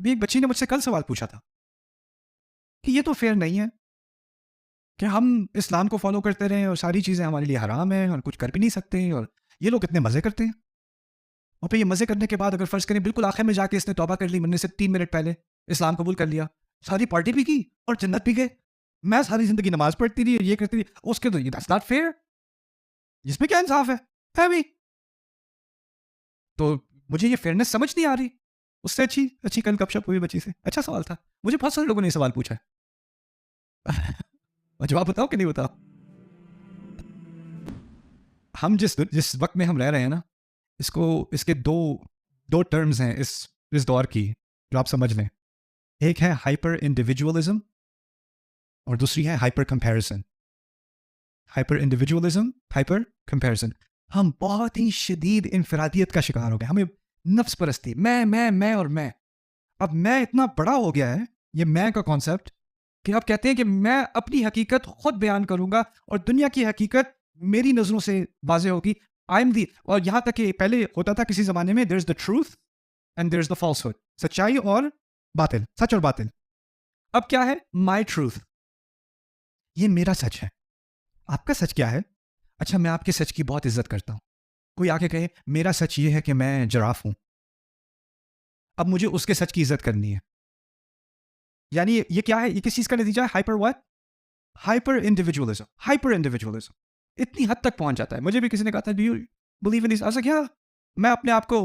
अभी एक बच्ची ने मुझसे कल सवाल पूछा था कि ये तो फेयर नहीं है कि हम इस्लाम को फॉलो करते रहें और सारी चीज़ें हमारे लिए हराम हैं और कुछ कर भी नहीं सकते, और ये लोग इतने मज़े करते हैं, और फिर ये मज़े करने के बाद अगर फ़र्ज़ करें बिल्कुल आखिर में जाके इसने तौबा कर ली, मरने से 3 मिनट पहले इस्लाम कबूल कर लिया, सारी पार्टी भी की और जन्नत भी गए। मैं सारी ज़िंदगी नमाज़ पढ़ती रही, ये करती रही, उसके तो ये दैट्स नॉट फेयर। इसमें क्या इंसाफ है भी? तो मुझे ये फेयरनेस समझ नहीं आ रही। उससे अच्छी अच्छी कल गपशप हुई बच्ची से, अच्छा सवाल था। मुझे बहुत सारे लोगों ने ये सवाल पूछा है। और जवाब बताओ कि नहीं बताओ? हम जिस वक्त में हम रह रहे हैं ना, इसके दो दो टर्म्स हैं इस दौर की, जो आप समझ लें। एक है हाइपर इंडिविजुअलिज्म और दूसरी है hyper comparison. Hyper individualism, hyper comparison. हम बहुत ही शदीद इंफरादियत का शिकार हो गए। हमें नफ्स परस्ती, मैं और मैं। अब मैं इतना बड़ा हो गया है, ये मैं का कॉन्सेप्ट, कि आप कहते हैं कि मैं अपनी हकीकत खुद बयान करूंगा और दुनिया की हकीकत मेरी नजरों से वाज़ेह होगी। आई एम दी, और यहां तक कि पहले होता था किसी जमाने में, there is the truth and there is the falsehood, सच्चाई और बातिल, सच और बातिल। अब क्या है? माई ट्रूथ, ये मेरा सच है। आपका सच क्या है? अच्छा, मैं आपके सच की बहुत इज्जत करता हूं। कोई आके कहे मेरा सच ये है कि मैं जराफ हूं, अब मुझे उसके सच की इज्जत करनी है। यानी ये क्या है? ये किस चीज का नतीजा है? Hyper what? Hyper individualism. Hyper individualism इतनी हद तक पहुंच जाता है। मुझे भी किसी ने कहा था, do you believe in this? ऐसा क्या? मैं अपने आप को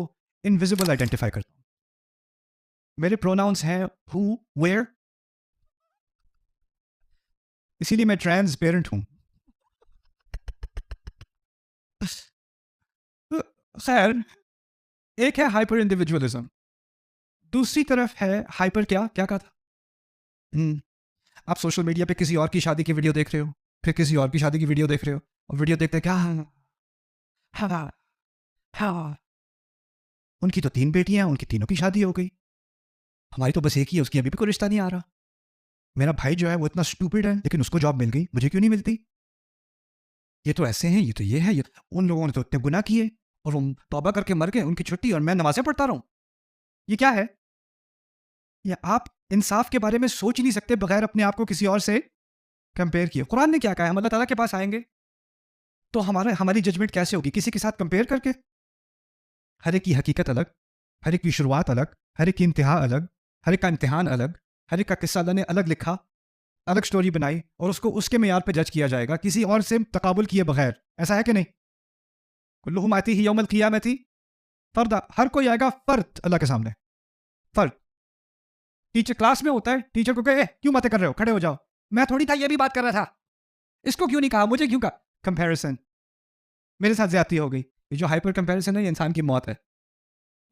इनविजिबल आइडेंटिफाई करता हूं। मेरे प्रोनाउंस हैं हु, वेयर, इसीलिए मैं ट्रांसपेरेंट हूं। खैर, एक है हाइपर इंडिविजुअलिज्म, दूसरी तरफ है हाइपर क्या क्या कहा था? आप सोशल मीडिया पे किसी और की शादी की वीडियो देख रहे हो, फिर किसी और की शादी की वीडियो देख रहे हो, और वीडियो देखते क्या, हाँ हाँ, उनकी तो 3 बेटियां, उनकी तीनों की शादी हो गई, हमारी तो बस एक ही है, उसकी अभी भी कोई रिश्ता नहीं आ रहा। मेरा भाई जो है वो इतना स्टूपिड है, लेकिन उसको जॉब मिल गई, मुझे क्यों नहीं मिलती? ये तो ऐसे हैं, ये तो ये है, ये उन लोगों ने तो इतने गुनाह किए और वो तौबा करके मर गए, उनकी छुट्टी, और मैं नमाजें पढ़ता रहूं। ये क्या है? या आप इंसाफ के बारे में सोच ही नहीं सकते बगैर अपने आप को किसी और से कंपेयर किए। कुरान ने क्या कहा है? हम अल्लाह ताला के पास आएंगे तो हमारी जजमेंट कैसे होगी? किसी के साथ कंपेयर करके? हर एक की हकीकत अलग, हर एक की शुरुआत अलग, हर एक की इंतहा अलग, हर एक का इम्तिहान अलग, हर एक का किस्सा अल्लाह ने अलग लिखा, अलग स्टोरी बनाई, और उसको उसके मेयार पे जज किया जाएगा, किसी और से तकाबुल किए बगैर। ऐसा है कि नहीं? कुल्लुहुम आती ही यौमल क़ियामती फर्दा, हर कोई आएगा फर्द अल्लाह के सामने, फर्द। टीचर क्लास में होता है, टीचर को कहे क्यों बातें कर रहे हो, खड़े हो जाओ। मैं थोड़ी था, ये भी बात कर रहा था, इसको क्यों नहीं कहा, मुझे क्यों कहा? कंपैरिजन, मेरे साथ ज्यादती हो गई। ये जो हाइपर कंपैरिजन है, ये इंसान की मौत है,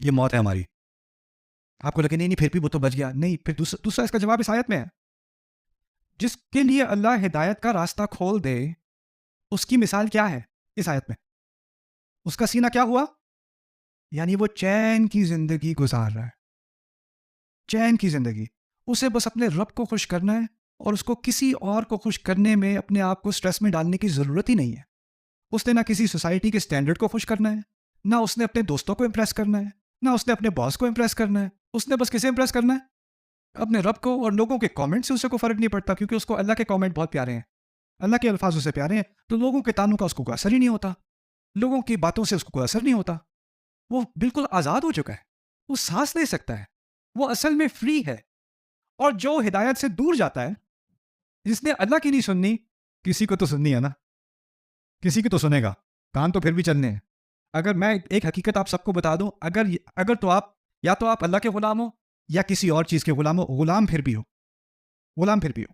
ये मौत है हमारी। आपको लगे नहीं नहीं फिर भी वो तो बच गया, नहीं, फिर दूसरा इसका जवाब इस आयत में है। जिसके लिए अल्लाह हिदायत का रास्ता खोल दे, उसकी मिसाल क्या है इस आयत में? उसका सीना क्या हुआ? यानी वो चैन की जिंदगी गुजार रहा है, चैन की जिंदगी। उसे बस अपने रब को खुश करना है, और उसको किसी और को खुश करने में अपने आप को स्ट्रेस में डालने की जरूरत ही नहीं है। उसने ना किसी सोसाइटी के स्टैंडर्ड को खुश करना है, ना उसने अपने दोस्तों को इंप्रेस करना है, ना उसने अपने बॉस को इंप्रेस करना है। उसने बस किसे इंप्रेस करना है? अपने रब को। और लोगों के कमेंट से उसे कोई फर्क नहीं पड़ता, क्योंकि उसको अल्लाह के कमेंट बहुत प्यारे हैं, अल्लाह के अल्फाज उसे प्यारे हैं, तो लोगों के तानों का उसको कोई असर ही नहीं होता, लोगों की बातों से उसको कोई असर नहीं होता। वो बिल्कुल आज़ाद हो चुका है, वो सांस ले सकता है, वो असल में फ्री है। और जो हिदायत से दूर जाता है, जिसने अल्लाह की नहीं सुननी, किसी को तो सुननी है ना, किसी की तो सुनेगा, कान तो फिर भी चलने हैं। अगर मैं एक हकीकत आप सबको बता दूं, अगर अगर तो आप या तो आप अल्लाह के गुलाम हो या किसी और चीज के गुलाम हो, गुलाम फिर भी हो, गुलाम फिर भी हो।